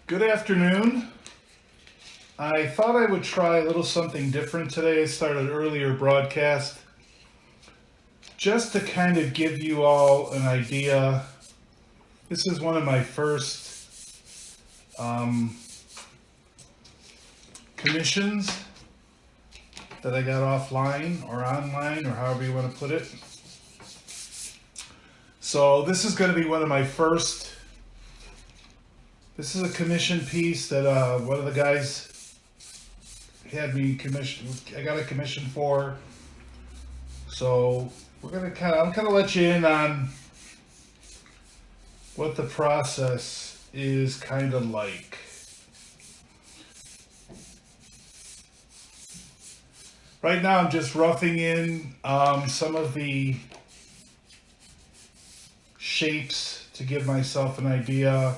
Good afternoon. I thought I would try a little something different today. I started earlier broadcast just to kind of give you all an idea. This is one of my first commissions that I got offline or online or however you want to put it. So this is going to be one of my first. This is a commission piece that one of the guys had me commission. I got a commission for. So I'm gonna let you in on what the process is kind of like. Right now, I'm just roughing in some of the shapes to give myself an idea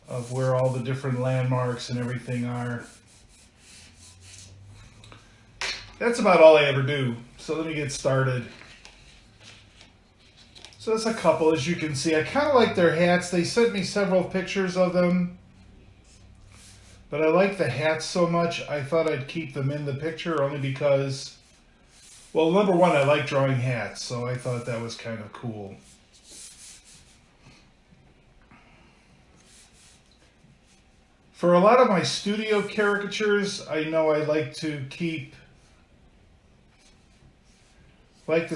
of where all the different landmarks and everything are. That's about all I ever do. So let me get started. So that's a couple, as you can see. I kind of like their hats. They sent me several pictures of them. But I like the hats so much, I thought I'd keep them in the picture only because, well, number one, I like drawing hats, so I thought that was kind of cool. For a lot of my studio caricatures, I know I like to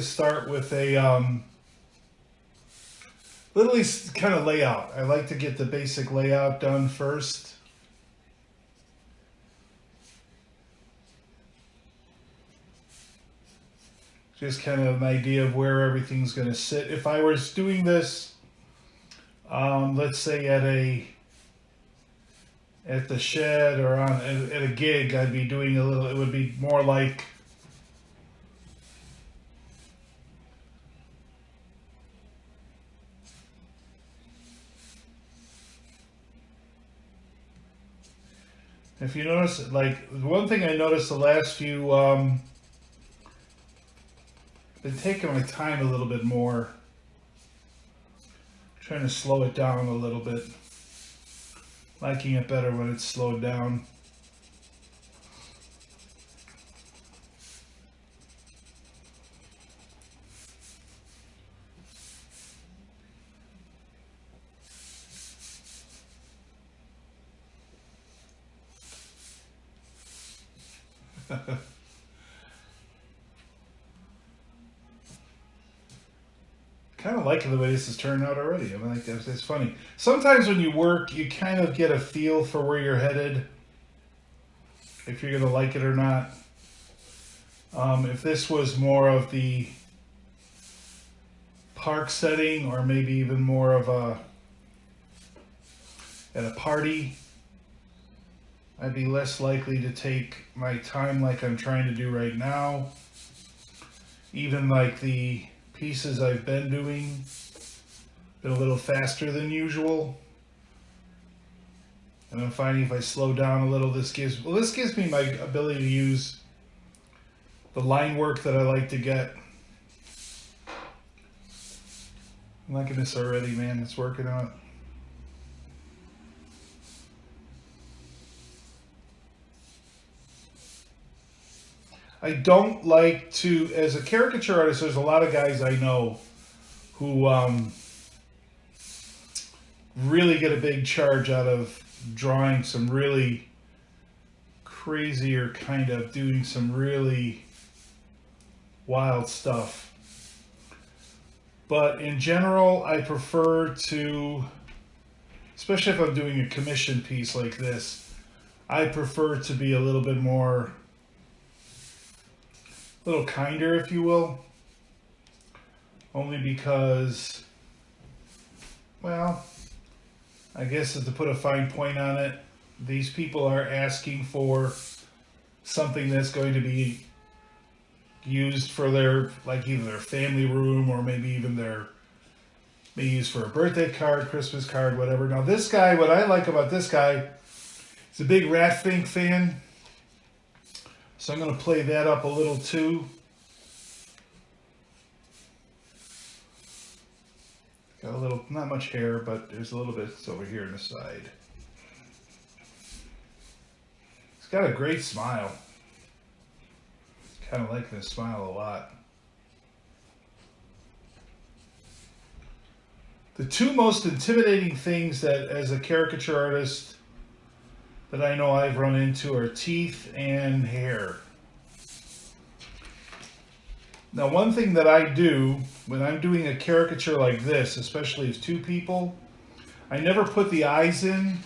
start with a literally kind of layout. I like to get the basic layout done first. Just kind of an idea of where everything's going to sit. If I was doing this, let's say at the shed or at a gig, I'd be doing it would be more like if you notice, like one thing I noticed the last few, been taking my time a little bit more, trying to slow it down a little bit. Liking it better when it's slowed down. Kind of liking the way this has turned out already. I mean, like it's funny. Sometimes when you work, you kind of get a feel for where you're headed, if you're gonna like it or not. If this was more of the park setting, or maybe even more of at a party, I'd be less likely to take my time like I'm trying to do right now. Even like the pieces I've been doing, been a little faster than usual. And I'm finding if I slow down a little, this gives me my ability to use the line work that I like to get. I'm liking this already, man. It's working out. I don't like to, as a caricature artist, there's a lot of guys I know who really get a big charge out of drawing some really crazy or kind of doing some really wild stuff. But in general, I prefer to, especially if I'm doing a commission piece like this, I prefer to be a little bit more, a little kinder, if you will. Only because, well, I guess to put a fine point on it, these people are asking for something that's going to be used for their, like either their family room or maybe even maybe used for a birthday card, Christmas card, whatever. Now this guy, what I like about this guy, he's a big Rat Fink fan. So I'm going to play that up a little too. Got a little, not much hair, but there's a little bit over here on the side. He's got a great smile. Kind of like this smile a lot. The two most intimidating things that, as a caricature artist, that I know I've run into are teeth and hair. Now, one thing that I do when I'm doing a caricature like this, especially as two people, I never put the eyes in,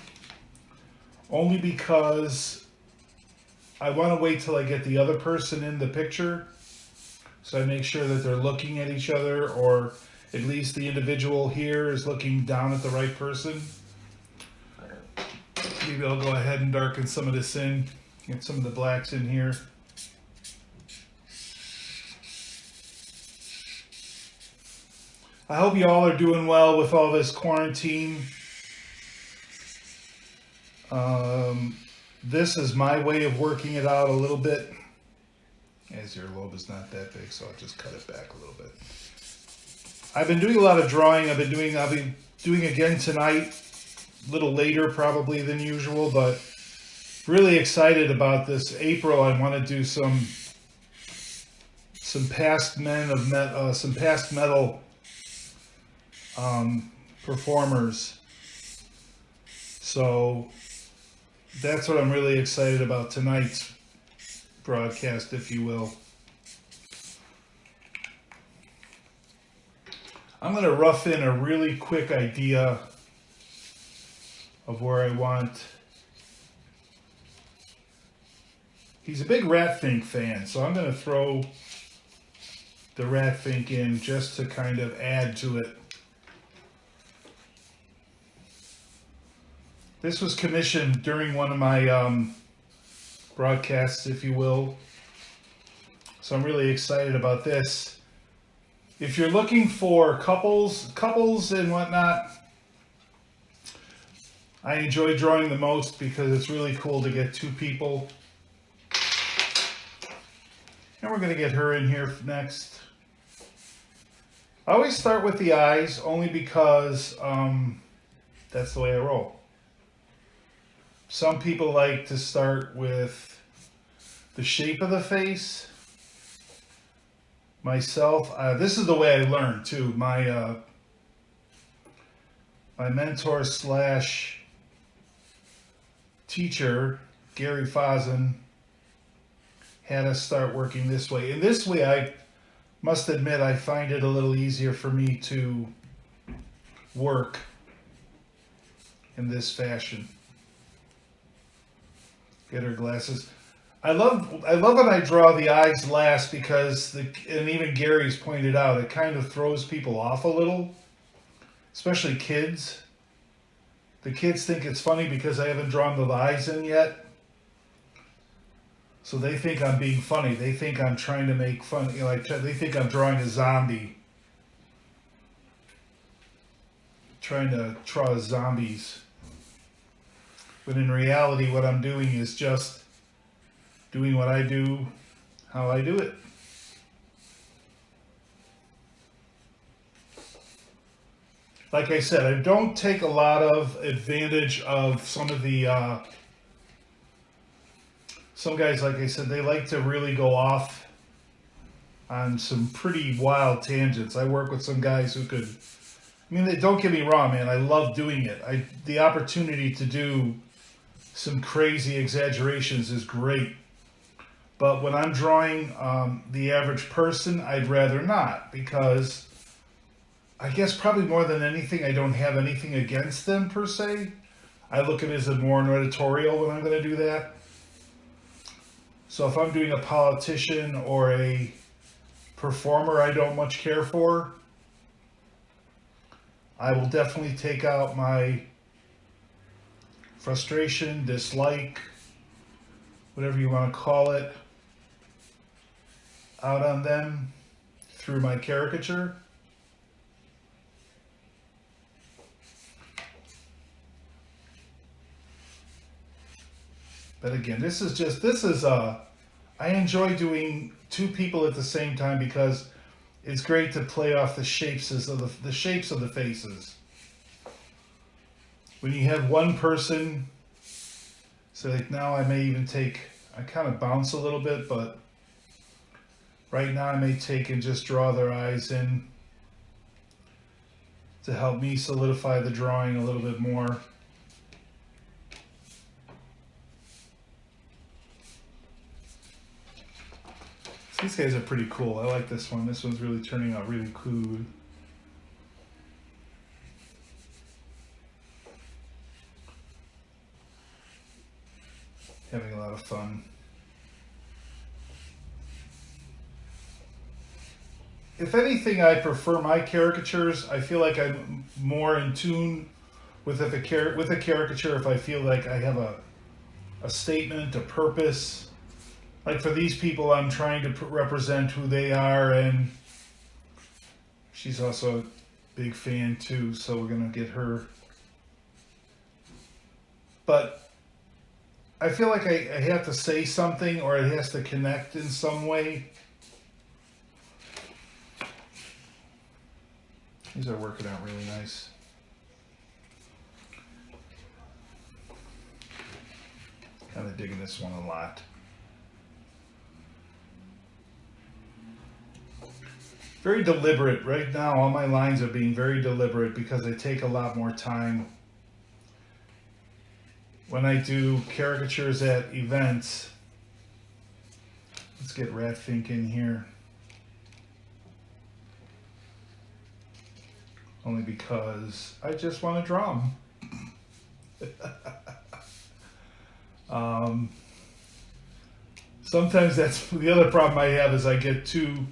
only because I want to wait till I get the other person in the picture. So I make sure that they're looking at each other, or at least the individual here is looking down at the right person. Maybe I'll go ahead and darken some of this in, get some of the blacks in here. I hope you all are doing well with all this quarantine. This is my way of working it out a little bit. As your lobe is not that big, so I'll just cut it back a little bit. I've been doing a lot of drawing. I'll be doing again tonight, a little later probably than usual, but really excited about this April. I want to do some past metal performers. So that's what I'm really excited about tonight's broadcast, if you will. I'm going to rough in a really quick idea of where I want. He's a big Ratfink fan, so I'm going to throw the Ratfink in just to kind of add to it. This was commissioned during one of my broadcasts, if you will. So I'm really excited about this. If you're looking for couples and whatnot, I enjoy drawing the most because it's really cool to get two people. And we're going to get her in here next. I always start with the eyes only because that's the way I roll. Some people like to start with the shape of the face. Myself, this is the way I learned too. My mentor slash teacher, Gary Fazen, had us start working this way. And this way, I must admit, I find it a little easier for me to work in this fashion. Get her glasses. I love when I draw the eyes last because, and even Gary's pointed out, it kind of throws people off a little, especially kids. The kids think it's funny because I haven't drawn the eyes in yet. So they think I'm being funny. They think I'm trying to make fun. You know, they think I'm drawing a zombie. Trying to draw zombies. But in reality, what I'm doing is just doing what I do, how I do it. Like I said, I don't take a lot of advantage of some of the, some guys, like I said, they like to really go off on some pretty wild tangents. I work with some guys who could, I mean, don't get me wrong, man, I love doing it. The opportunity to do some crazy exaggerations is great. But when I'm drawing the average person, I'd rather not, because I guess probably more than anything, I don't have anything against them per se. I look at it as a more an editorial when I'm going to do that. So if I'm doing a politician or a performer I don't much care for, I will definitely take out my frustration, dislike, whatever you want to call it, out on them through my caricature. But again, I enjoy doing two people at the same time because it's great to play off the shapes of the shapes of the faces. When you have one person, so like now I may even take, I kind of bounce a little bit, but right now I may take and just draw their eyes in to help me solidify the drawing a little bit more. These guys are pretty cool. I like this one. This one's really turning out really cool. Having a lot of fun. If anything, I prefer my caricatures. I feel like I'm more in tune with a caricature if I feel like I have a statement, a purpose. Like for these people, I'm trying to represent who they are, and she's also a big fan too, so we're gonna get her. But I feel like I have to say something, or it has to connect in some way. These are working out really nice. Kind of digging this one a lot. Very deliberate. Right now, all my lines are being very deliberate because they take a lot more time. When I do caricatures at events, let's get Ratfink in here. Only because I just want to draw them. Sometimes that's the other problem I have is I get too,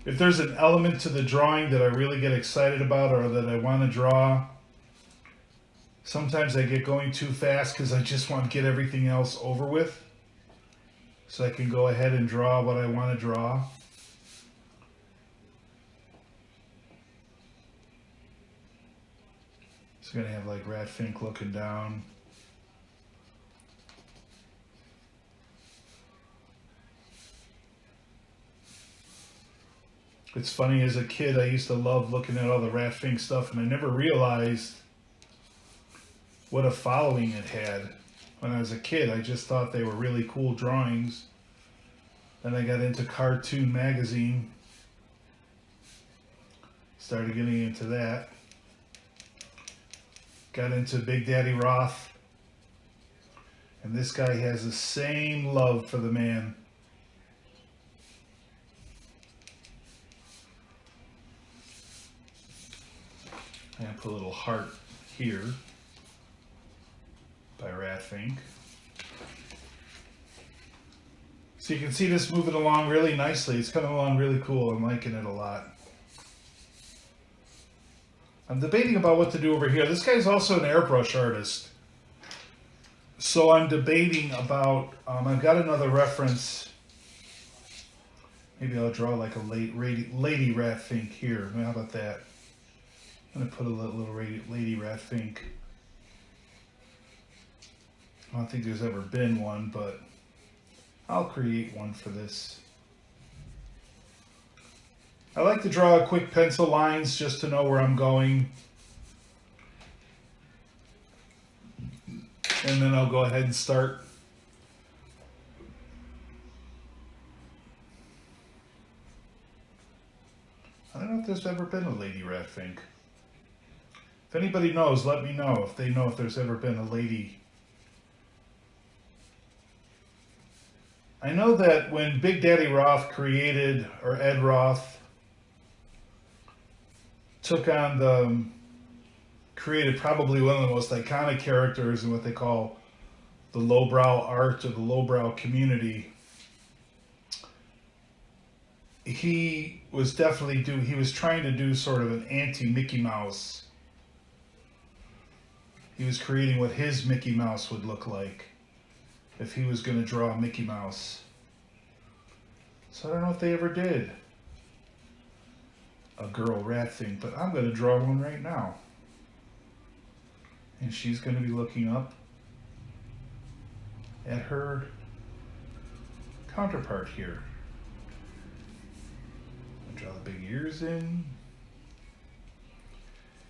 if there's an element to the drawing that I really get excited about or that I want to draw, sometimes I get going too fast because I just want to get everything else over with so I can go ahead and draw what I want to draw. It's going to have like Ratfink looking down. It's funny, as a kid, I used to love looking at all the Ratfink stuff, and I never realized what a following it had. When I was a kid, I just thought they were really cool drawings. Then I got into Cartoon Magazine. Started getting into that. Got into Big Daddy Roth. And this guy has the same love for the man. I'm going to put a little heart here by Ratfink. So you can see this moving along really nicely. It's coming along really cool. I'm liking it a lot. I'm debating about what to do over here. This guy's also an airbrush artist. So I'm debating about, I've got another reference. Maybe I'll draw like a lady Ratfink here. How about that? I'm going to put a little lady Ratfink. I don't think there's ever been one, but I'll create one for this. I like to draw quick pencil lines just to know where I'm going. And then I'll go ahead and start. I don't know if there's ever been a lady Ratfink. If anybody knows, let me know if they know if there's ever been a lady. I know that when Big Daddy Roth created, or Ed Roth, took on created probably one of the most iconic characters in what they call the lowbrow art or the lowbrow community. He was he was trying to do sort of an anti-Mickey Mouse. He was creating what his Mickey Mouse would look like if he was going to draw a Mickey Mouse. So I don't know if they ever did a girl Ratfink, but I'm going to draw one right now. And she's going to be looking up at her counterpart here. I'll draw the big ears. figures in.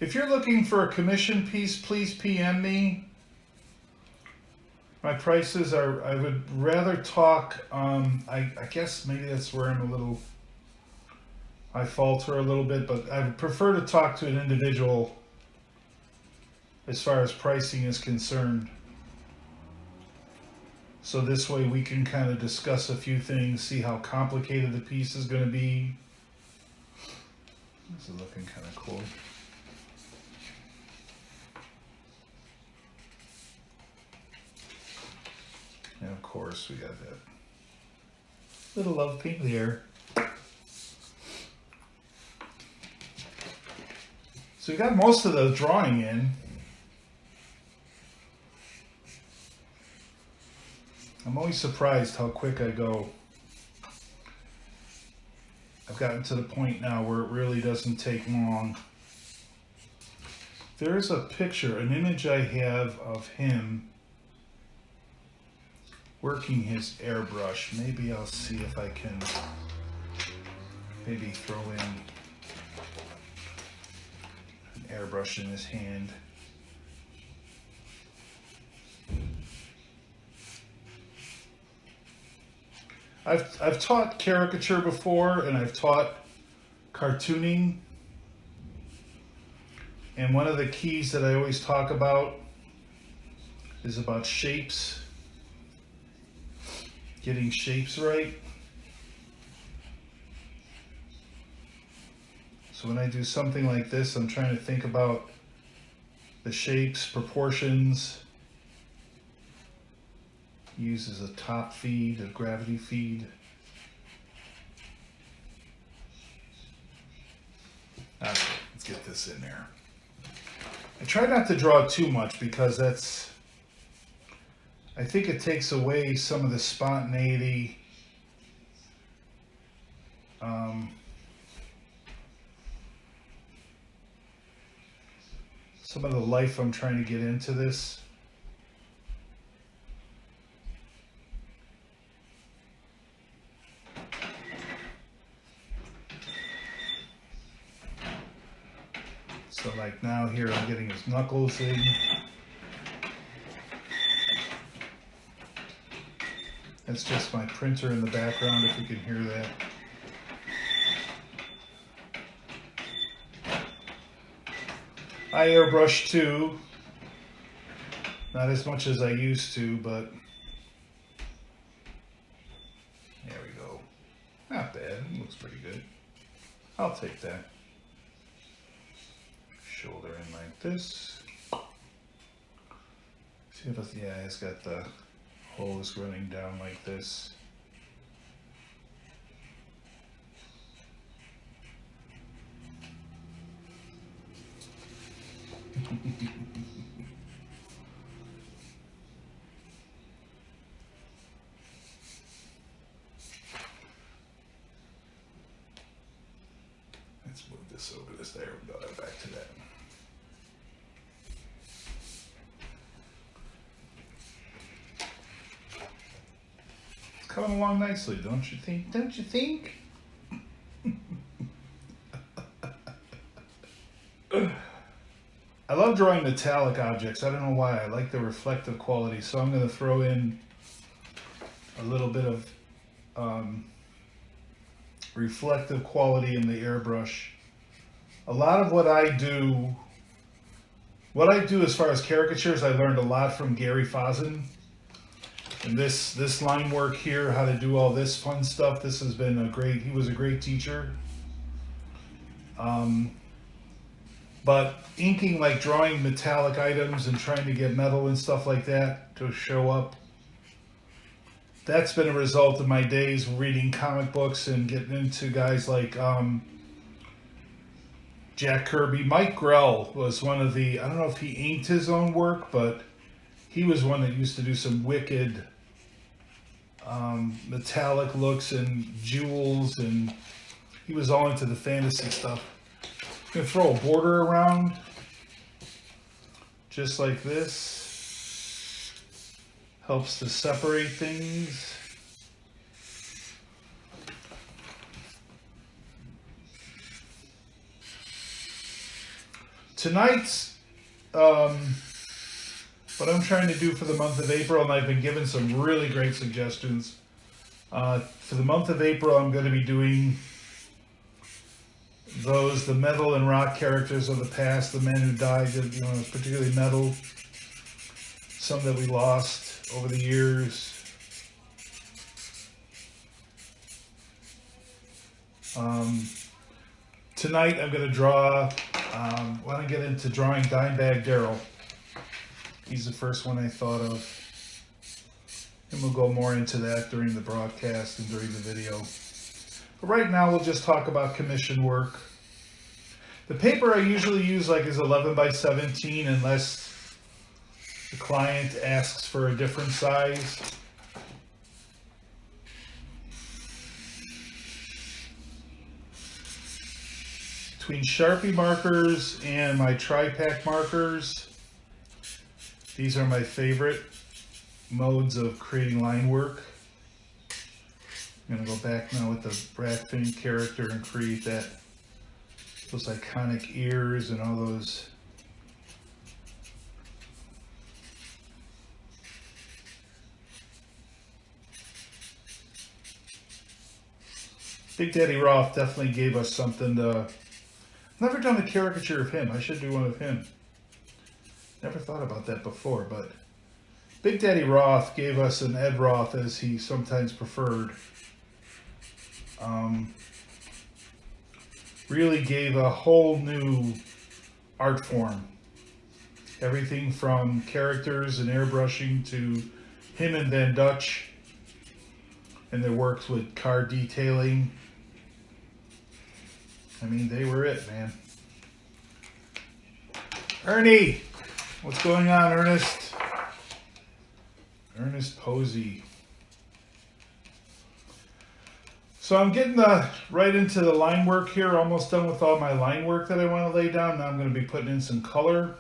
If you're looking for a commission piece, please PM me. My prices are, I would rather talk, I guess maybe that's where I'm a little, I falter a little bit, but I would prefer to talk to an individual as far as pricing is concerned. So this way we can kind of discuss a few things, see how complicated the piece is going to be. This is looking kind of cool. And of course we got that little love pink there. So we got most of the drawing in. I'm always surprised how quick I go. I've gotten to the point now where it really doesn't take long. There's a picture, an image I have of him working his airbrush. Maybe I'll see if I can maybe throw in an airbrush in his hand. I've taught caricature before, and I've taught cartooning. And one of the keys that I always talk about is about shapes. Getting shapes right. So when I do something like this, I'm trying to think about the shapes, proportions. Uses a top feed, a gravity feed. Okay, let's get this in there. I try not to draw too much because that's, I think it takes away some of the spontaneity. Some of the life I'm trying to get into this. So like now here I'm getting his knuckles in. That's just my printer in the background, if you can hear that. I airbrush too. Not as much as I used to, but there we go. Not bad, it looks pretty good. I'll take that. Shoulder in like this. See if it's, yeah, it's got the hose running down like this. Let's move this over this. There we go. Back to that. It's coming along nicely, don't you think? Don't you think? I love drawing metallic objects. I don't know why. I like the reflective quality. So I'm going to throw in a little bit of reflective quality in the airbrush. A lot of what I do as far as caricatures, I learned a lot from Gary Fazin. And this line work here, how to do all this fun stuff, this has been a great, he was a great teacher. But inking, like drawing metallic items and trying to get metal and stuff like that to show up, that's been a result of my days reading comic books and getting into guys like Jack Kirby. Mike Grell was one of the, I don't know if he inked his own work, but he was one that used to do some wicked metallic looks and jewels, and he was all into the fantasy stuff. I'm going to throw a border around, just like this. Helps to separate things. tonight's what I'm trying to do for the month of April, and I've been given some really great suggestions. For the month of April, I'm going to be doing the metal and rock characters of the past, the men who died, particularly metal, some that we lost over the years. Tonight I'm going to draw, want to get into drawing Dimebag Darrell. He's the first one I thought of. And we'll go more into that during the broadcast and during the video. But right now we'll just talk about commission work. The paper I usually use is 11 by 17 unless the client asks for a different size. Between Sharpie markers and my Tri-Pack markers, these are my favorite modes of creating line work. I'm going to go back now with the Brad Finn character and create those iconic ears and all those. Big Daddy Roth definitely gave us something to... Never done a caricature of him. I should do one of him. Never thought about that before, but Big Daddy Roth gave us an Ed Roth, as he sometimes preferred. Really gave a whole new art form. Everything from characters and airbrushing to him and Van Dutch and their works with car detailing. I mean, they were it, man. Ernie! What's going on, Ernest? Ernest Posey. So I'm getting right into the line work here. Almost done with all my line work that I want to lay down. Now I'm going to be putting in some color.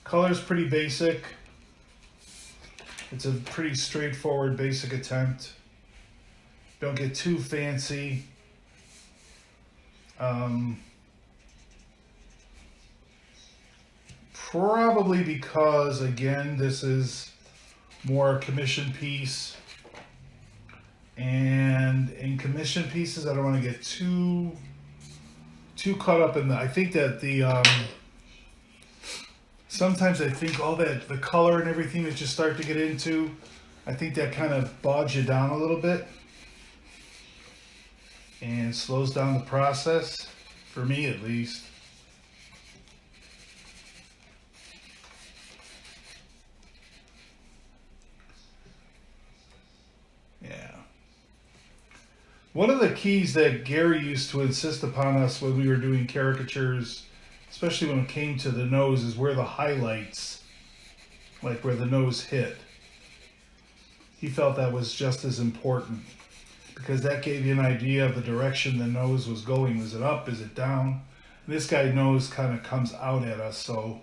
Color's pretty basic. It's a pretty straightforward, basic attempt. Don't get too fancy. Probably because, again, this is more a commission piece. And in commission pieces, I don't want to get too caught up in the... I think that sometimes I think all that, the color and everything that you start to get into, I think that kind of bogs you down a little bit. And slows down the process, for me at least. Yeah. One of the keys that Gary used to insist upon us when we were doing caricatures, especially when it came to the nose, is where the highlights, like where the nose hit. He felt that was just as important, because that gave you an idea of the direction the nose was going. Was it up? Is it down? And this guy nose kind of comes out at us, so.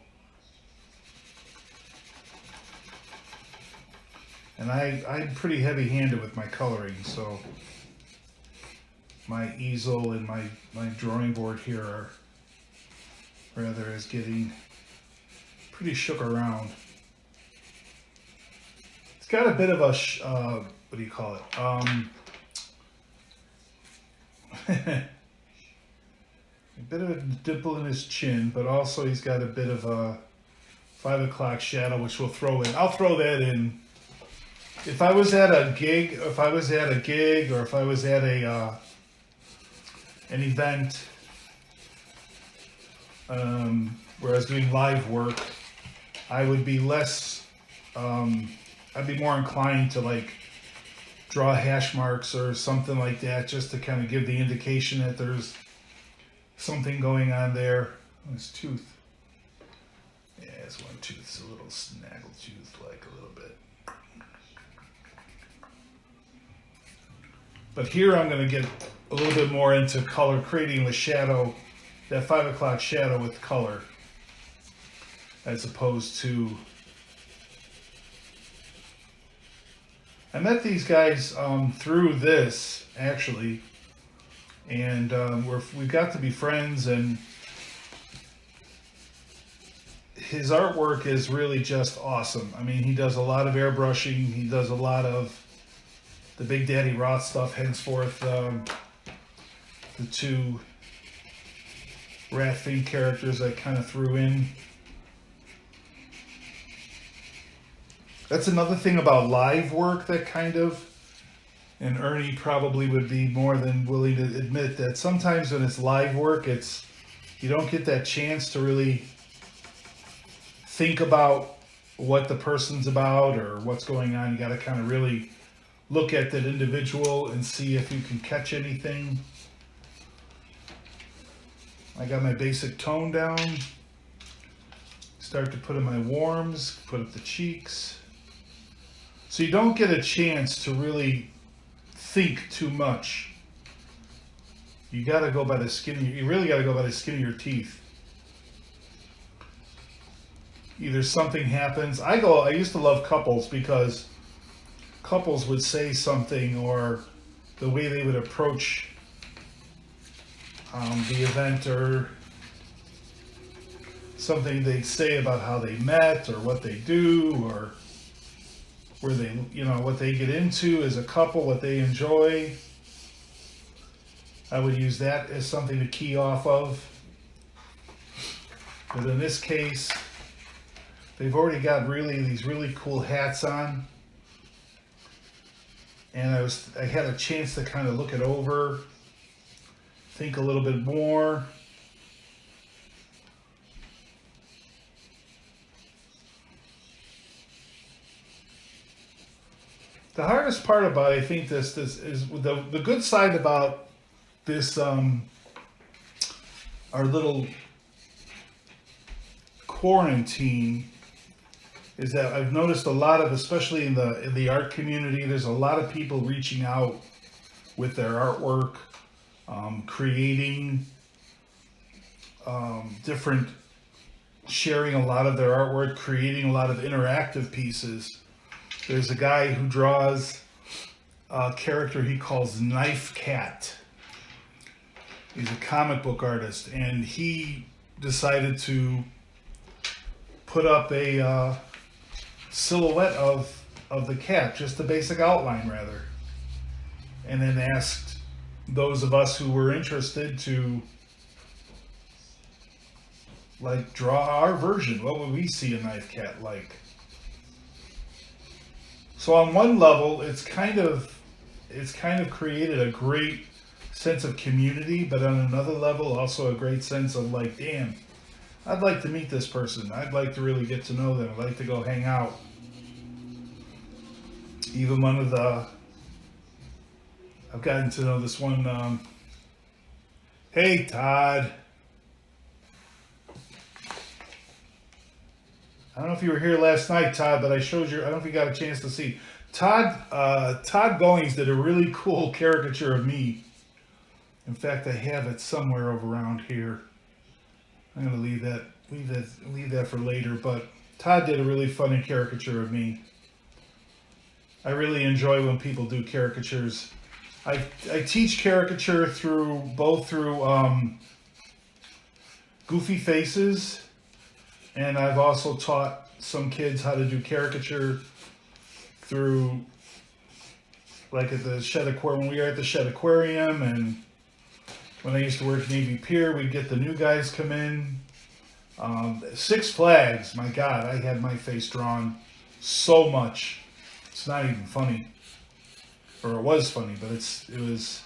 And I'm pretty heavy-handed with my coloring, so my easel and my drawing board here is getting pretty shook around. It's got a bit of a, what do you call it? A bit of a dimple in his chin, but also he's got a bit of a 5 o'clock shadow, which we'll throw in. I'll throw that in. If I was at a gig, or if I was at an event where I was doing live work, I would be less, I'd be more inclined to draw hash marks or something like that, just to kind of give the indication that there's something going on there. Oh, his tooth. Yeah, his one tooth's a little snaggle tooth, a little bit. But here I'm going to get a little bit more into color, creating the shadow, that 5 o'clock shadow with color, as opposed to... I met these guys through this, actually, and we got to be friends, and his artwork is really just awesome. I mean, he does a lot of airbrushing. He does a lot of the Big Daddy Roth stuff. Henceforth, the two Rat Fiend characters I kind of threw in. That's another thing about live work that kind of, and Ernie probably would be more than willing to admit that sometimes when it's live work, you don't get that chance to really think about what the person's about or what's going on. You got to kind of really look at that individual and see if you can catch anything. I got my basic tone down. Start to put in my warms, put up the cheeks. So you don't get a chance to really think too much. You got to go by the skin. You really got to go by the skin of your teeth. Either something happens. I used to love couples because couples would say something, or the way they would approach the event, or something they'd say about how they met or what they do, or where they, what they get into as a couple, what they enjoy. I would use that as something to key off of. But in this case, they've already got these really cool hats on. And I had a chance to kind of look it over, think a little bit more. The hardest part about, I think, this is the good side about this, our little quarantine, is that I've noticed a lot of, especially in the art community, there's a lot of people reaching out with their artwork, creating different, sharing a lot of their artwork, creating a lot of interactive pieces. There's a guy who draws a character he calls Knife Cat. He's a comic book artist, and he decided to put up a silhouette of the cat, just a basic outline rather, and then asked those of us who were interested to draw our version. What would we see a Knife Cat like? So on one level, it's kind of created a great sense of community, but on another level, also a great sense of damn, I'd like to meet this person. I'd like to really get to know them. I'd like to go hang out. Even I've gotten to know this one, hey Todd. I don't know if you were here last night, Todd, but I showed you. I don't know if you got a chance to see. Todd Goings did a really cool caricature of me. In fact, I have it somewhere over around here. I'm gonna leave that for later. But Todd did a really funny caricature of me. I really enjoy when people do caricatures. I teach caricature through Goofy Faces. And I've also taught some kids how to do caricature through, at the Shed Aquarium, when we were at the Shed Aquarium, and when I used to work at Navy Pier, we'd get the new guys come in. Six Flags, my God, I had my face drawn so much. It's not even funny. Or it was funny, but it was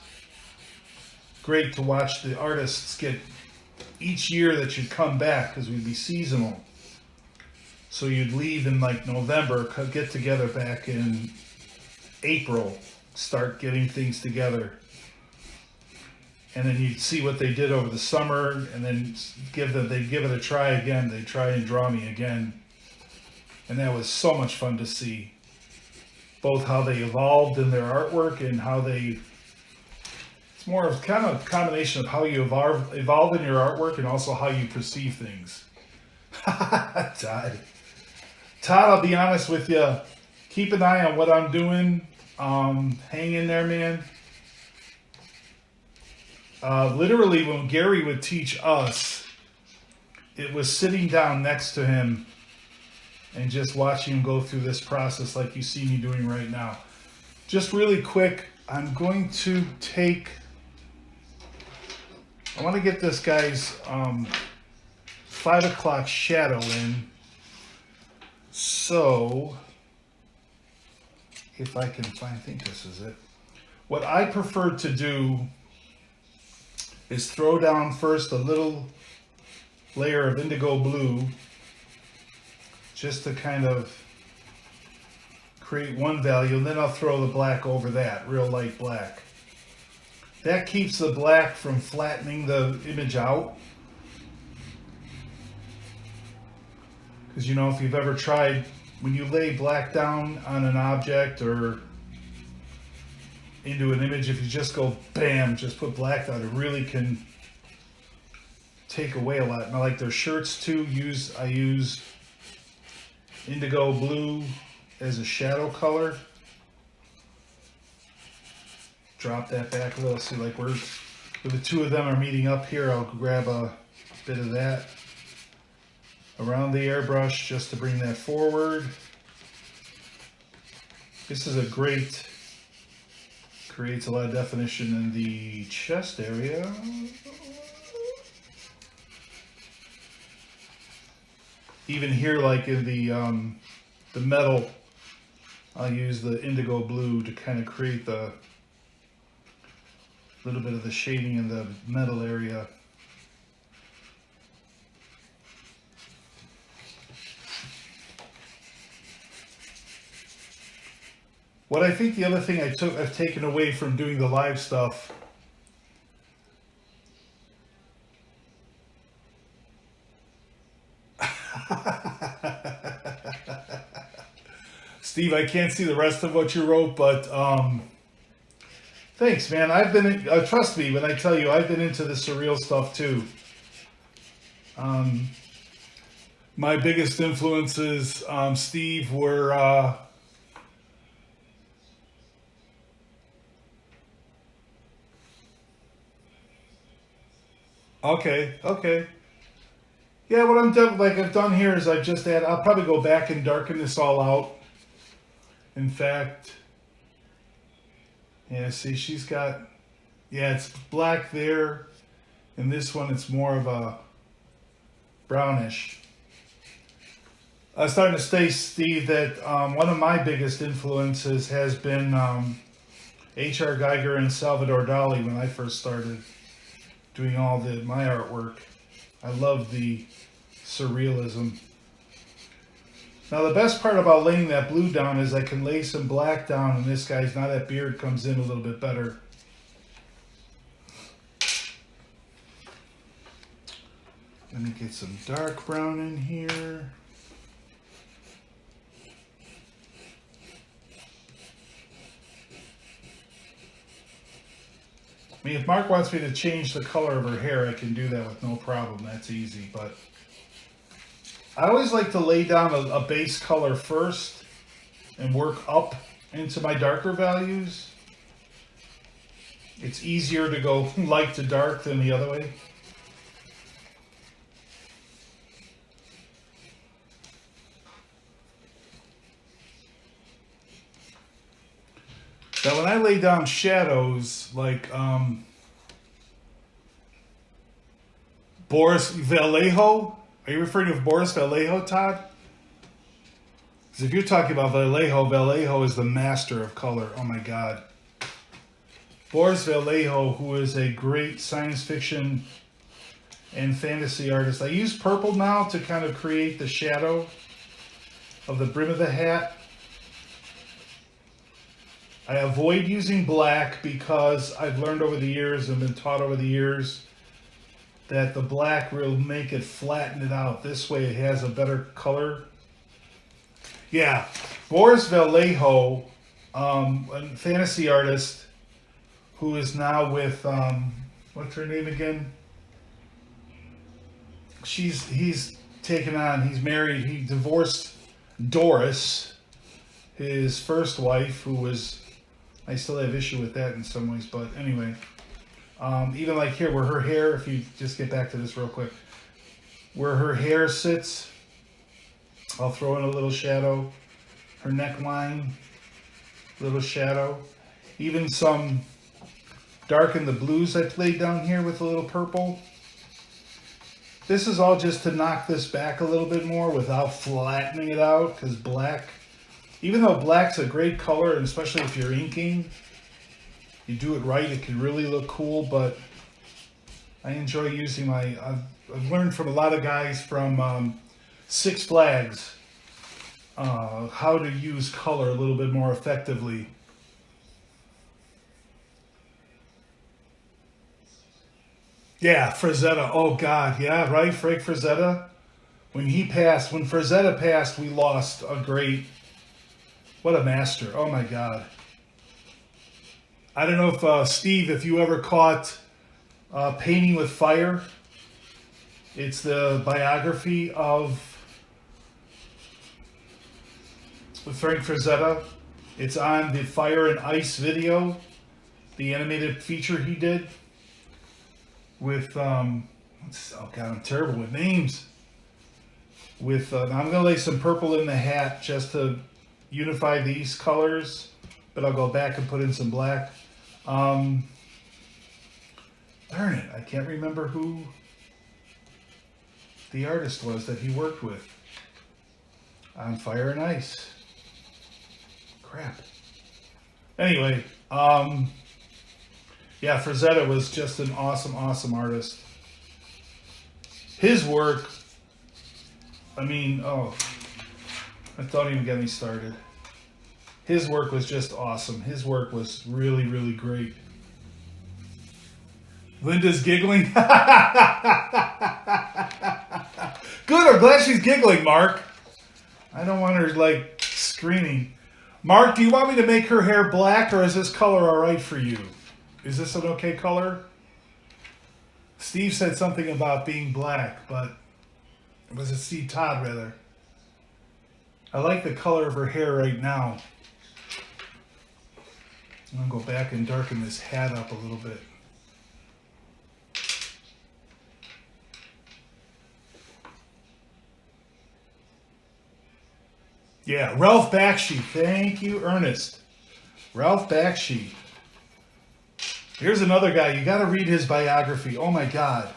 great to watch the artists get, each year that you'd come back, because we'd be seasonal. So you'd leave in November, get together back in April, start getting things together. And then you'd see what they did over the summer, and then they'd give it a try again. They'd try and draw me again. And that was so much fun to see. Both how they evolved in their artwork and how it's more of kind of a combination of how you evolve in your artwork and also how you perceive things. Todd, I'll be honest with you. Keep an eye on what I'm doing. Hang in there, man. Literally, when Gary would teach us, it was sitting down next to him and just watching him go through this process like you see me doing right now. Just really quick, I'm going to take, I want to get this guy's 5 o'clock shadow in. So, if I can find, I think this is it. What I prefer to do is throw down first a little layer of indigo blue just to kind of create one value, and then I'll throw the black over that, real light black. That keeps the black from flattening the image out. Because, you know, if you've ever tried, when you lay black down on an object or into an image, if you just go bam, just put black down, it really can take away a lot. And I like their shirts too. I use indigo blue as a shadow color. Drop that back a little. See, like where the two of them are meeting up here, I'll grab a bit of that around the airbrush just to bring that forward. This is a great, creates a lot of definition in the chest area. Even here, like in the metal, I'll use the indigo blue to kind of create the little bit of the shading in the metal area. What I think the other thing I've taken away from doing the live stuff Steve, I can't see the rest of what you wrote, but thanks, man. I've been, trust me when I tell you, I've been into the surreal stuff too. My biggest influences, Steve, were okay. Yeah, what I've done here is I'll probably go back and darken this all out. In fact, yeah, see, she's got, yeah, it's black there, and this one it's more of a brownish. I was starting to say, Steve, that one of my biggest influences has been H.R. Geiger and Salvador Dali when I first started doing all my artwork. I love the surrealism. Now the best part about laying that blue down is I can lay some black down, and this guy's, now that beard comes in a little bit better. Let me get some dark brown in here. I mean, if Mark wants me to change the color of her hair, I can do that with no problem. That's easy, but I always like to lay down a base color first and work up into my darker values. It's easier to go light to dark than the other way. Now when I lay down shadows, like Boris Vallejo, are you referring to Boris Vallejo, Todd? Because if you're talking about Vallejo, Vallejo is the master of color. Oh my God. Boris Vallejo, who is a great science fiction and fantasy artist. I use purple now to kind of create the shadow of the brim of the hat. I avoid using black because I've learned over the years and been taught over the years that the black will make it flatten it out. This way it has a better color. Yeah, Boris Vallejo, a fantasy artist who is now with, what's her name again? He's taken on, he's married, he divorced Doris, his first wife, who was, I still have issue with that in some ways, but anyway. Even like here where her hair, if you just get back to this real quick, where her hair sits. I'll throw in a little shadow. Her neckline, little shadow. Even some darken the blues I played down here with a little purple. This is all just to knock this back a little bit more without flattening it out, because black, even though black's a great color, and especially if you're inking, you do it right, it can really look cool, but I enjoy using my, I've learned from a lot of guys from Six Flags how to use color a little bit more effectively. Yeah, Frazetta. Oh God, yeah, right, Frank Frazetta. When Frazetta passed, we lost a great, what a master. Oh my God. I don't know if, Steve, if you ever caught Painting with Fire. It's the biography of Frank Frazetta. It's on the Fire and Ice video, the animated feature he did with, oh God, I'm terrible with names. With, I'm going to lay some purple in the hat just to unify these colors, but I'll go back and put in some black. Darn it, I can't remember who the artist was that he worked with on Fire and Ice. Crap. Anyway, yeah, Frazetta was just an awesome, awesome artist. His work, I mean, oh, don't even get me started. His work was just awesome. His work was really, really great. Linda's giggling. Good, I'm glad she's giggling, Mark. I don't want her, like, screaming. Mark, do you want me to make her hair black, or is this color all right for you? Is this an okay color? Steve said something about being black, but was it Steve Todd, rather? I like the color of her hair right now. I'm going to go back and darken this hat up a little bit. Yeah, Ralph Bakshi. Thank you, Ernest. Ralph Bakshi. Here's another guy. You got to read his biography. Oh my God.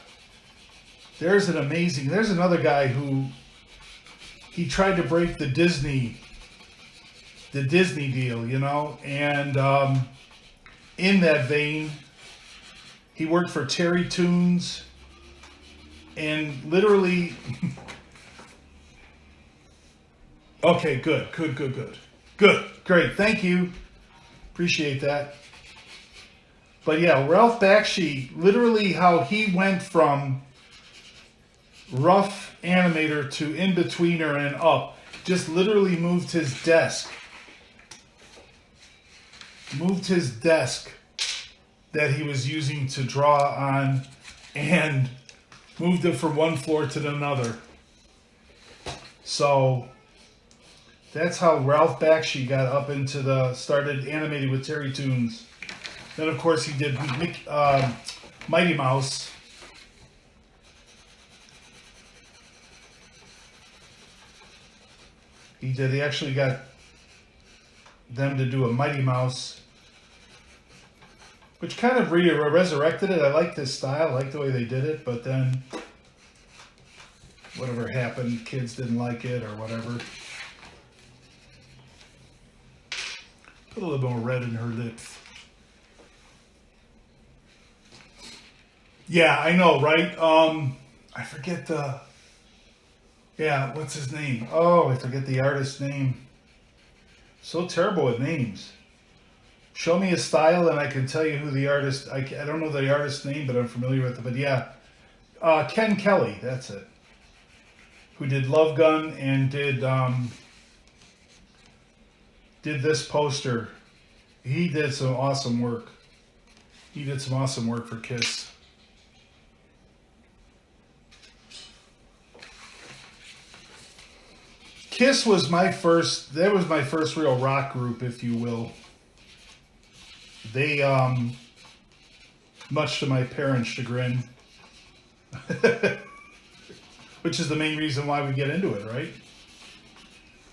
There's another guy who he tried to break the Disney deal, you know, and in that vein, he worked for Terry Toons, and literally. Okay, good, great, thank you, appreciate that. But yeah, Ralph Bakshi, literally how he went from rough animator to in-betweener and up, just literally moved his desk that he was using to draw on and moved it from one floor to another. So that's how Ralph Bakshi got up into started animating with Terry Toons. Then, of course, he did Mighty Mouse. He actually got them to do a Mighty Mouse, which kind of resurrected it. I like this style, I like the way they did it, but then whatever happened, kids didn't like it or whatever. Put a little more red in her lips. Yeah, I know, right? I forget what's his name? Oh, I forget the artist's name. So terrible with names. Show me a style and I can tell you who the artist, I don't know the artist's name, but I'm familiar with it. But yeah, Ken Kelly, that's it. Who did Love Gun and did this poster. He did some awesome work. He did some awesome work for Kiss. Kiss was my first real rock group, if you will. They, much to my parents' chagrin, which is the main reason why we get into it, right?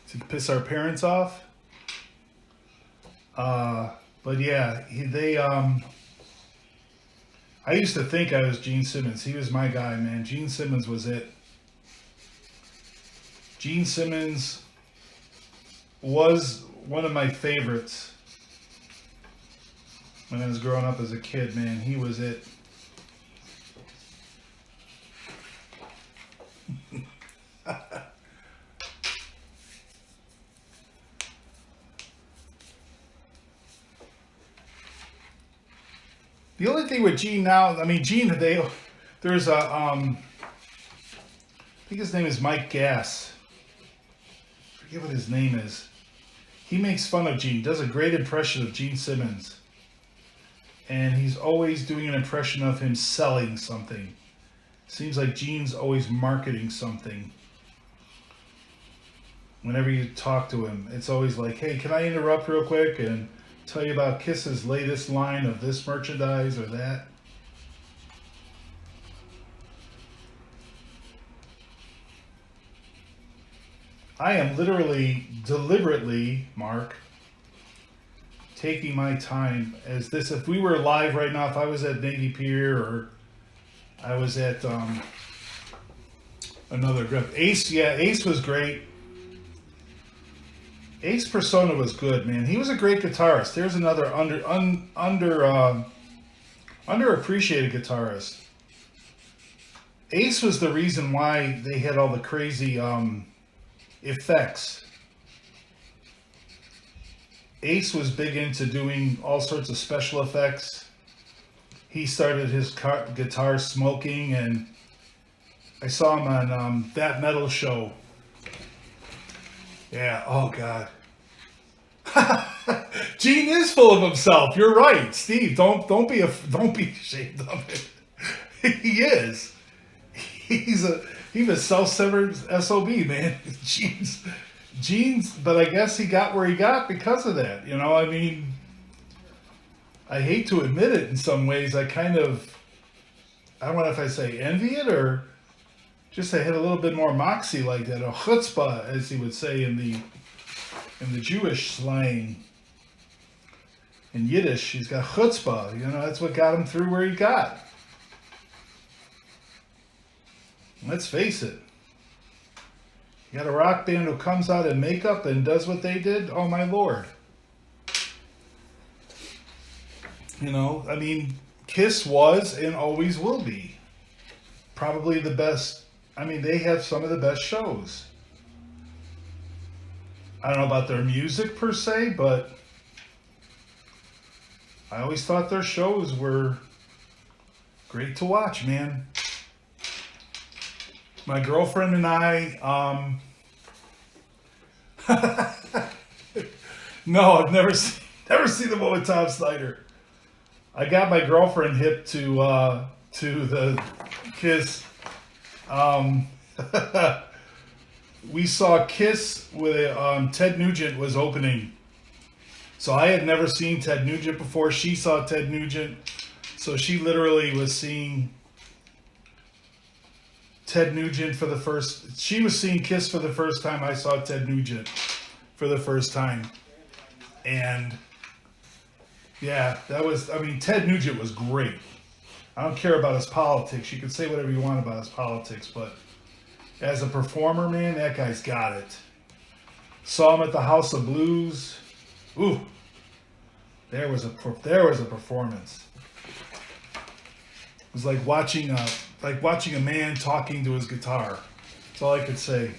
To piss our parents off. But yeah, I used to think I was Gene Simmons. He was my guy, man. Gene Simmons was it. Gene Simmons was one of my favorites when I was growing up as a kid, man. He was it. The only thing with Gene now, I mean, Gene, there's a, I think his name is Mike Gass. I forget what his name is. He makes fun of Gene, does a great impression of Gene Simmons. And he's always doing an impression of him selling something. Seems like Gene's always marketing something. Whenever you talk to him, it's always like, hey, can I interrupt real quick and tell you about Kiss's latest line of this merchandise or that? I am literally, deliberately, Mark, taking my time as this. If we were live right now, if I was at Navy Pier or I was at another group. Ace, yeah, Ace was great. Ace Persona was good, man. He was a great guitarist. There's another underappreciated guitarist. Ace was the reason why they had all the crazy effects. Ace was big into doing all sorts of special effects. He started his guitar smoking, and I saw him on That Metal Show. Yeah, oh God. Gene is full of himself. You're right, Steve. Don't be ashamed of it. He is. He's a self-centered SOB, man. Gene's, but I guess he got where he got because of that. You know, I mean, I hate to admit it in some ways. I don't know if I say envy it or just I had a little bit more moxie like that, or chutzpah, as he would say in the Jewish slang. In Yiddish, he's got chutzpah. You know, that's what got him through where he got. Let's face it. You got a rock band who comes out in makeup and does what they did? Oh my Lord. You know, I mean, Kiss was and always will be probably the best. I mean, they have some of the best shows. I don't know about their music per se, but I always thought their shows were great to watch, man. My girlfriend and I, no, I've never seen the one with Tom Snyder. I got my girlfriend hip to the Kiss. We saw Kiss with Ted Nugent was opening. So I had never seen Ted Nugent before. She saw Ted Nugent. So she literally was seeing Ted Nugent she was seeing Kiss for the first time. I saw Ted Nugent for the first time. And yeah, Ted Nugent was great. I don't care about his politics. You can say whatever you want about his politics, but as a performer, man, that guy's got it. Saw him at the House of Blues. Ooh, there was a performance. It was like watching a man talking to his guitar. That's all I could say.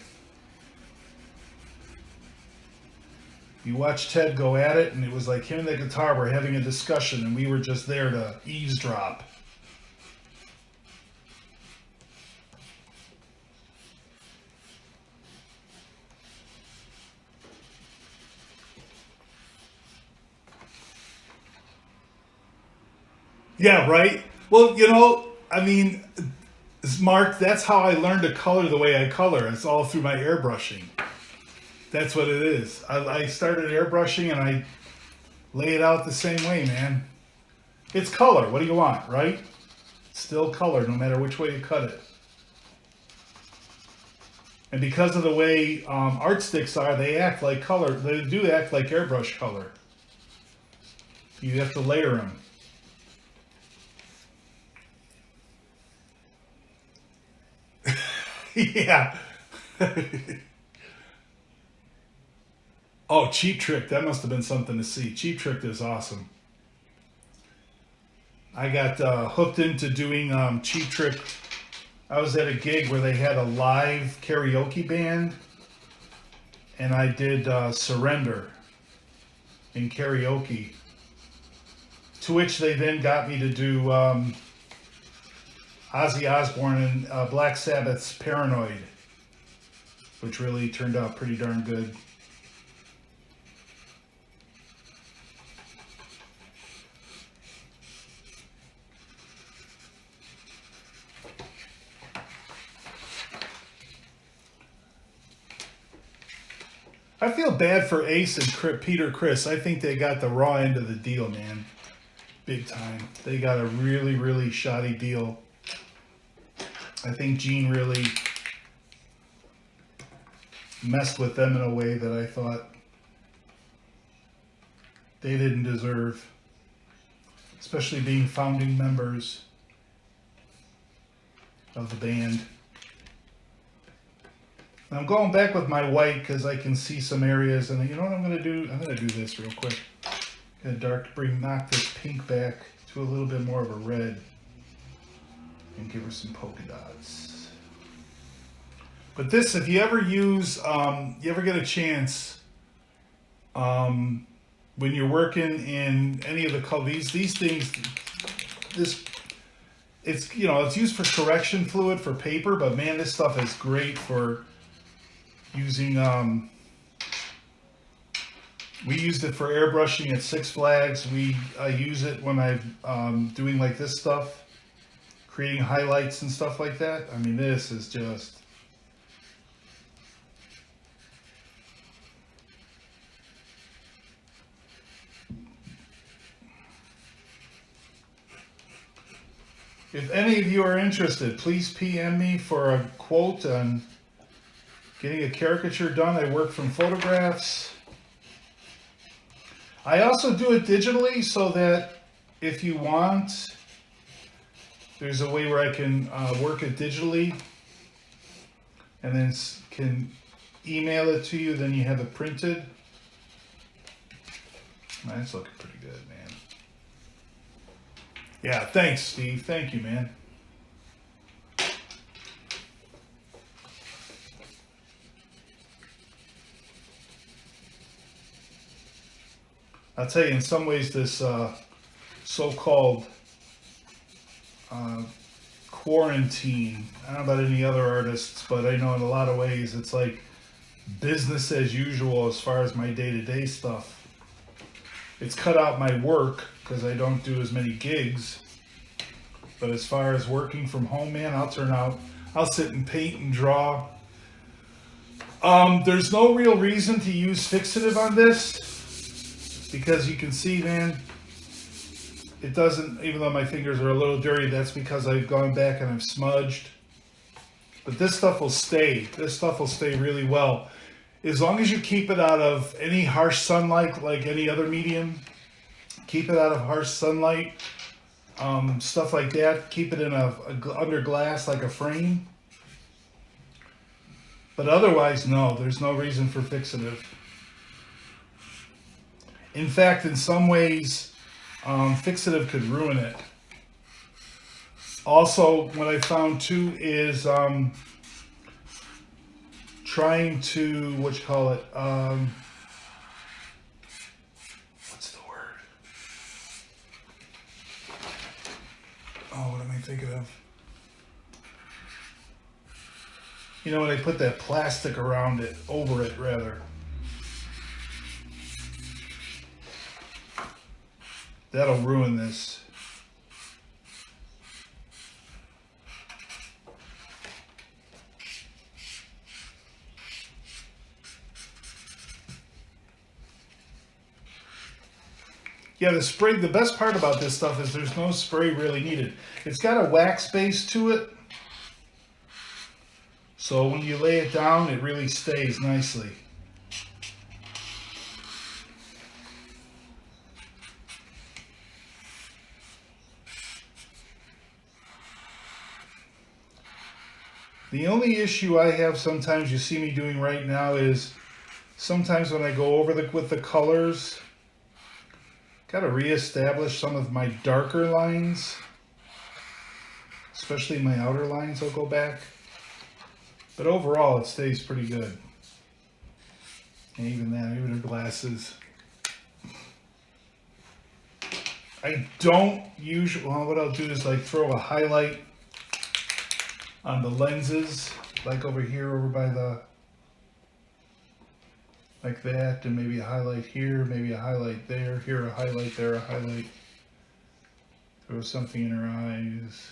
You watch Ted go at it, and it was like him and the guitar were having a discussion, and we were just there to eavesdrop. Yeah, right? Well, you know, I mean, Mark, that's how I learned to color the way I color. It's all through my airbrushing. That's what it is. I started airbrushing and I lay it out the same way, man. It's color. What do you want, right? It's still color no matter which way you cut it. And because of the way art sticks are, they act like color. They do act like airbrush color. You have to layer them. Yeah. Oh, Cheap Trick. That must have been something to see. Cheap Trick is awesome. I got hooked into doing Cheap Trick. I was at a gig where they had a live karaoke band, and I did Surrender in karaoke, to which they then got me to do Ozzy Osbourne and Black Sabbath's Paranoid, which really turned out pretty darn good. I feel bad for Ace and Peter Criss. I think they got the raw end of the deal, man. Big time. They got a really, really shoddy deal. I think Gene really messed with them in a way that I thought they didn't deserve. Especially being founding members of the band. I'm going back with my white because I can see some areas, and you know what I'm going to do? I'm going to do this real quick. I'm going to knock this pink back to a little bit more of a red and give her some polka dots. But this, if you ever use, you ever get a chance, when you're working in any of the colors, these things, it's, you know, it's used for correction fluid for paper, but man, this stuff is great for using, we used it for airbrushing at Six Flags. I use it when I'm doing like this stuff, creating highlights and stuff like that. I mean, this is just... If any of you are interested, please PM me for a quote on getting a caricature done. I work from photographs. I also do it digitally so that if you want, there's a way where I can work it digitally and then can email it to you, then you have it printed. That's looking pretty good, man. Yeah, thanks, Steve. Thank you, man. I'll tell you, in some ways, this so-called quarantine, I don't know about any other artists, but I know in a lot of ways it's like business as usual as far as my day-to-day stuff. It's cut out my work because I don't do as many gigs. But as far as working from home, man, I'll sit and paint and draw. There's no real reason to use fixative on this because you can see, man, it doesn't, even though my fingers are a little dirty, that's because I've gone back and I've smudged. But this stuff will stay. This stuff will stay really well. As long as you keep it out of any harsh sunlight, like any other medium, keep it out of harsh sunlight, stuff like that. Keep it in under glass, like a frame. But otherwise, no, there's no reason for fixative. In fact, in some ways, fixative could ruin it. Also, what I found too is trying to, what's the word? Oh, what am I thinking of? You know, when they put that plastic around it, over it rather. That'll ruin this. Yeah, the spray, the best part about this stuff is there's no spray really needed. It's got a wax base to it. So when you lay it down, it really stays nicely. The only issue I have sometimes you see me doing right now is sometimes when I go over with the colors, got to reestablish some of my darker lines, especially my outer lines. I'll go back, but overall it stays pretty good. And even that, even her glasses. I don't usually. Well, what I'll do is like throw a highlight on the lenses, like over here, over by the, like that, and maybe a highlight here, maybe a highlight there, here a highlight, there a highlight. Throw something in her eyes.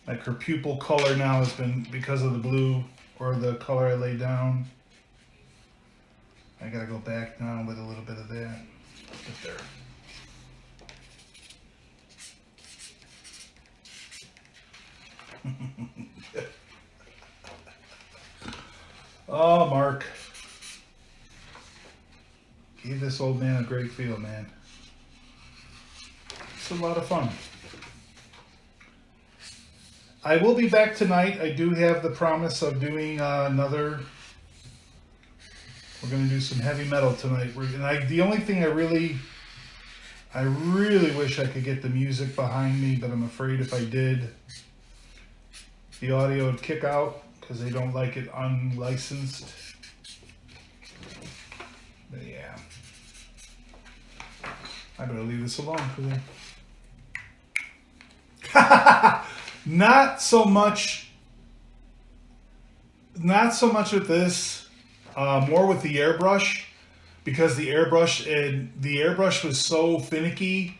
Like her pupil color now has been because of the blue or the color I laid down. I gotta go back now with a little bit of that. Get there. Oh, Mark. Gave this old man a great feel, man. It's a lot of fun. I will be back tonight. I do have the promise of doing another. We're going to do some heavy metal tonight. The only thing I really wish I could get the music behind me, but I'm afraid if I did, the audio would kick out because they don't like it unlicensed. But yeah, I better leave this alone for them. Not so much with this, more with the airbrush, because the airbrush was so finicky,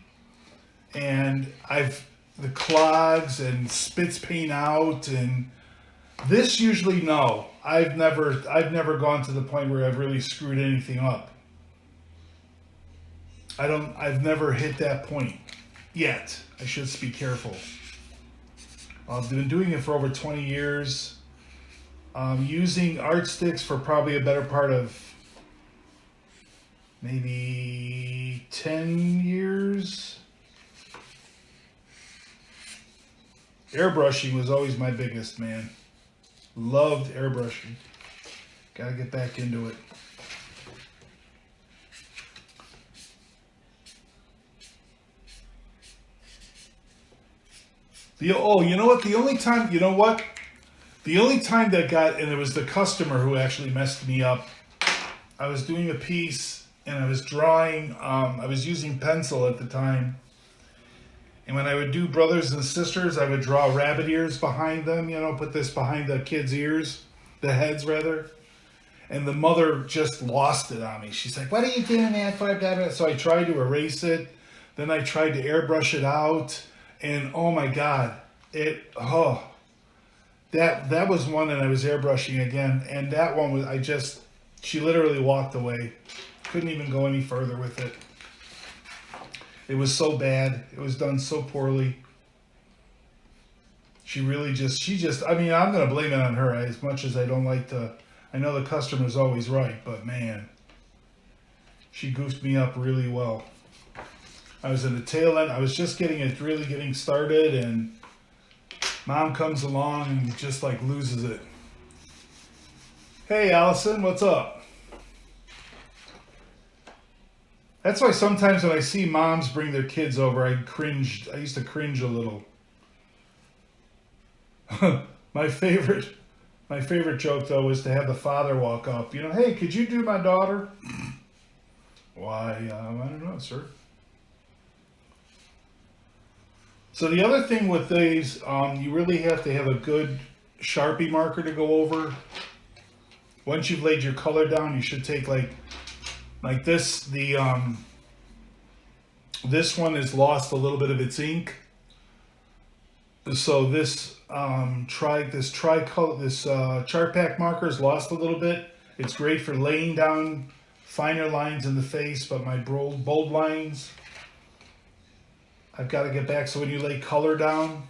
and the clogs and spits paint out, and this usually no. I've never gone to the point where I've really screwed anything up. I've never hit that point yet. I should be careful. I've been doing it for over 20 years. Using art sticks for probably a better part of maybe 10 years. Airbrushing was always my biggest, man. Loved airbrushing. Gotta get back into it. You know what? The only time that and it was the customer who actually messed me up. I was doing a piece and I was drawing, I was using pencil at the time. And when I would do brothers and sisters, I would draw rabbit ears behind them, put this behind the kids' ears, the heads rather. And the mother just lost it on me. She's like, "What are you doing, man?" So I tried to erase it. Then I tried to airbrush it out. And oh my God, that was one that I was airbrushing again. And that one was, she literally walked away. Couldn't even go any further with it. It was so bad. It was done so poorly. I'm going to blame it on her as much as I don't like to. I know the customer's always right, but man, she goofed me up really well. I was in the tail end. I was just really getting started, and Mom comes along and just like loses it. Hey, Allison, what's up? That's why sometimes when I see moms bring their kids over, I used to cringe a little. My favorite joke though was to have the father walk up. Hey, could you do my daughter? Why, I don't know, sir. So the other thing with these, you really have to have a good Sharpie marker to go over. Once you've laid your color down, you should take like this. This one has lost a little bit of its ink. So this Chart Pack marker has lost a little bit. It's great for laying down finer lines in the face, but my bold lines, I've got to get back. So when you lay color down,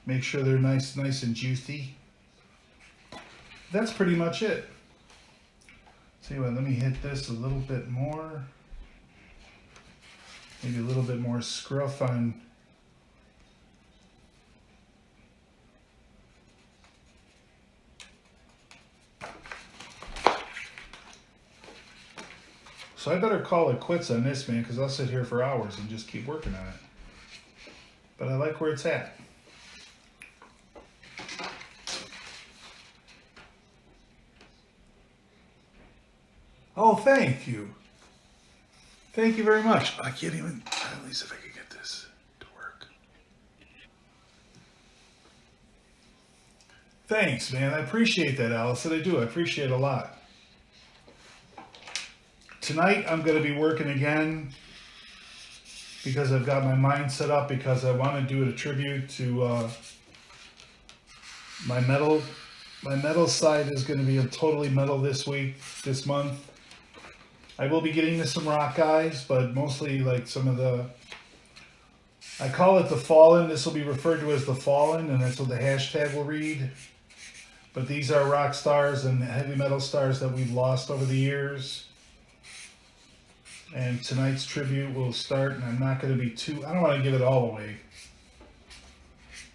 Make sure they're nice and juicy. That's pretty much it. Tell you what, let me hit this a little bit more. Maybe a little bit more scruff on. So I better call it quits on this, man, because I'll sit here for hours and just keep working on it. But I like where it's at. Oh, thank you. Thank you very much. I can't even, at least if I could get this to work. Thanks, man. I appreciate that, Allison. I do. I appreciate it a lot. Tonight, I'm going to be working again because I've got my mind set up because I want to do a tribute to my metal. My metal side is going to be a totally metal this month. I will be getting to some rock guys, but mostly like some of the, I call it the Fallen. This will be referred to as the Fallen, and that's what the hashtag will read. But these are rock stars and heavy metal stars that we've lost over the years. And tonight's tribute will start, and I'm not going to be too, I don't want to give it all away.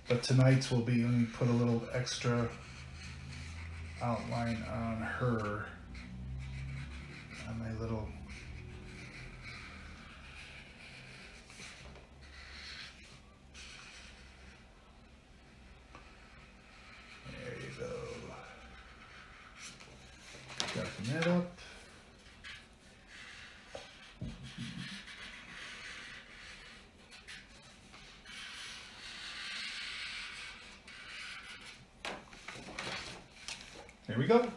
But tonight's will be, let me put a little extra outline on her. On my little, there you go. Darken that up. There we go.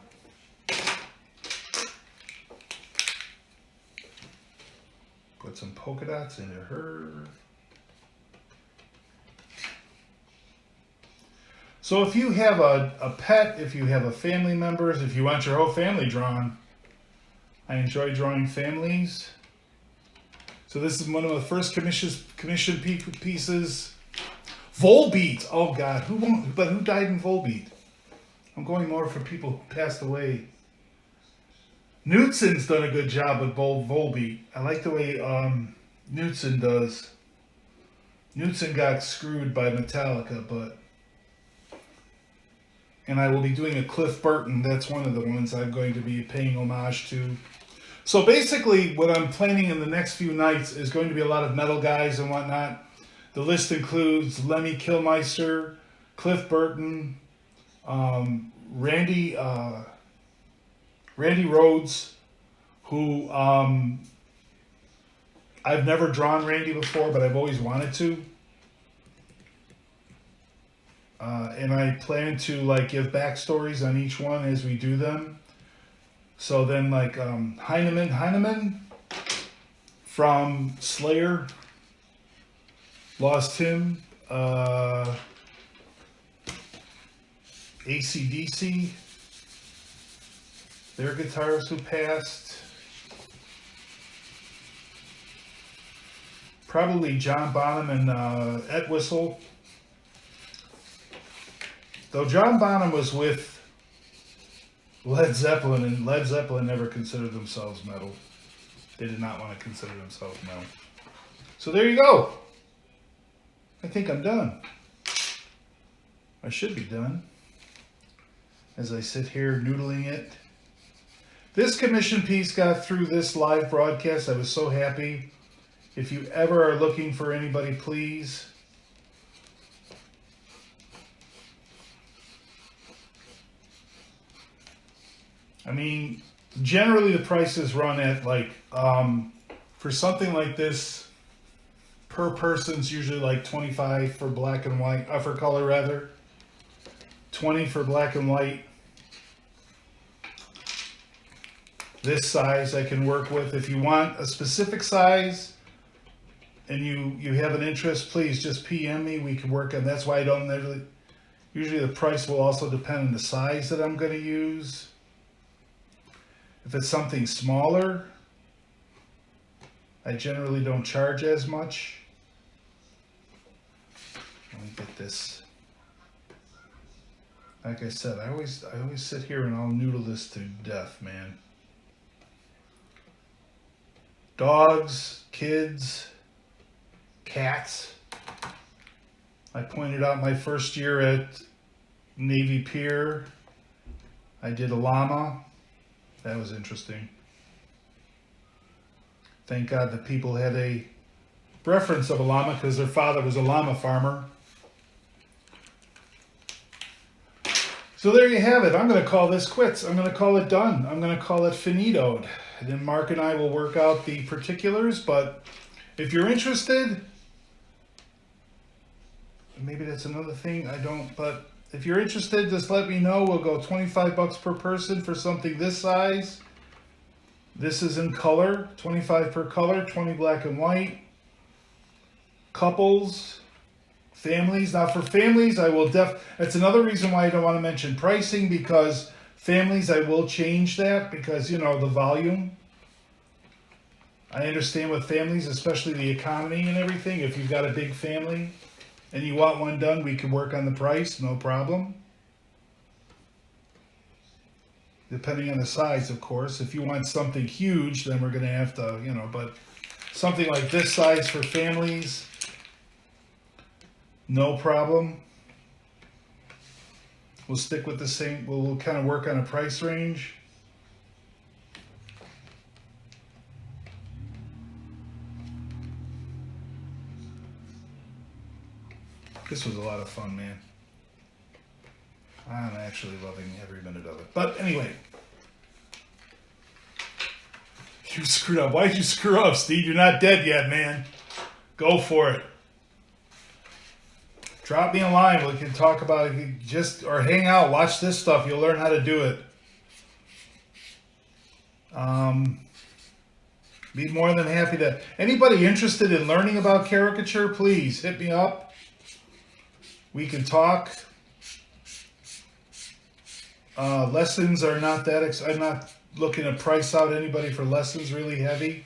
Put some polka dots into her. So if you have a pet, if you have a family members, if you want your whole family drawn, I enjoy drawing families. So this is one of the first commission pieces. Volbeat. Oh God, who died in Volbeat? I'm going more for people who passed away. Knutsen's done a good job with Volbeat. I like the way Knutsen does. Knutsen got screwed by Metallica, but... And I will be doing a Cliff Burton. That's one of the ones I'm going to be paying homage to. So basically, what I'm planning in the next few nights is going to be a lot of metal guys and whatnot. The list includes Lemmy Kilmister, Cliff Burton, Randy Rhoads, who I've never drawn Randy before, but I've always wanted to. And I plan to like give backstories on each one as we do them. So then like Heineman from Slayer, lost him. AC/DC, their guitarist who passed. Probably John Bonham and Entwistle. Though John Bonham was with Led Zeppelin, and Led Zeppelin never considered themselves metal. They did not want to consider themselves metal. So there you go. I think I'm done. I should be done. As I sit here noodling it. This commission piece got through this live broadcast. I was so happy. If you ever are looking for anybody, please. I mean, generally the prices run at like, for something like this, per person's usually like $25 for black and white, for color rather. $20 for black and white. This size I can work with. If you want a specific size and you have an interest, please just PM me. We can work on. That's why I don't usually the price will also depend on the size that I'm going to use. If it's something smaller, I generally don't charge as much. Let me get this Like I said, I always sit here and I'll noodle this to death, man. Dogs, kids, cats. I pointed out my first year at Navy Pier, I did a llama. That was interesting. Thank God the people had a reference of a llama because their father was a llama farmer. So there you have it. I'm going to call this quits. I'm going to call it done. I'm going to call it finitoed. And then Mark and I will work out the particulars. But if you're interested, maybe that's another thing I don't, but if you're interested, just let me know. We'll go $25 per person for something this size. This is in color, 25 per color, 20 black and white. Couples, families. Now for families, I will that's another reason why I don't want to mention pricing, because families, I will change that because, you know, the volume. I understand with families, especially the economy and everything, if you've got a big family and you want one done, we can work on the price, no problem. Depending on the size, of course. If you want something huge, then we're going to have to, you know, but something like this size for families, no problem. We'll stick with the same, we'll kind of work on a price range. This was a lot of fun, man. I'm actually loving every minute of it. But anyway, you screwed up. Why'd you screw up, Steve? You're not dead yet, man. Go for it. Drop me a line. We can talk about it. Or hang out. Watch this stuff. You'll learn how to do it. Be more than happy to. Anybody interested in learning about caricature, please hit me up. We can talk. Lessons are not that. I'm not looking to price out anybody for lessons really heavy.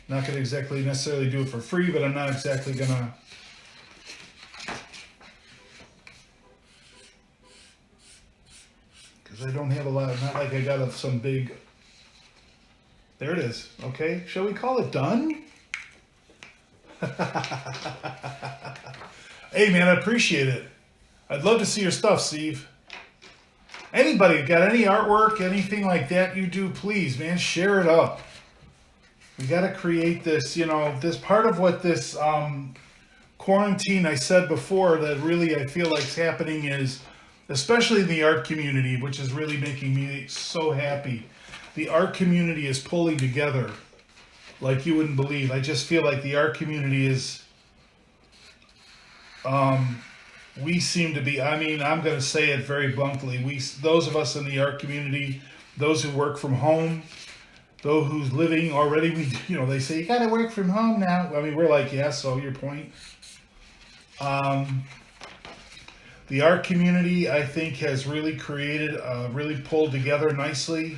Not going to exactly necessarily do it for free, but I'm not exactly going to. Because I don't have a lot. Not like I got some big. There it is. Okay. Shall we call it done? Hey, man, I appreciate it. I'd love to see your stuff, Steve. Anybody got any artwork, anything like that you do, please, man, share it up. We got to create this, you know, this part of what this quarantine, I said before, that really I feel like is happening is, especially in the art community, which is really making me so happy. The art community is pulling together like you wouldn't believe. I just feel like the art community is, we seem to be, I mean, I'm going to say it very bluntly. Those of us in the art community, those who work from home, those who's living already, they say, you got to work from home now. I mean, we're like, yeah, so your point. The art community, I think, has really created, really pulled together nicely.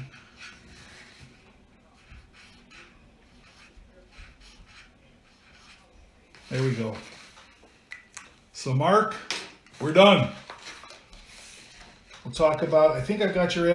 There we go. So, Mark, we're done. We'll talk about, I think I've got your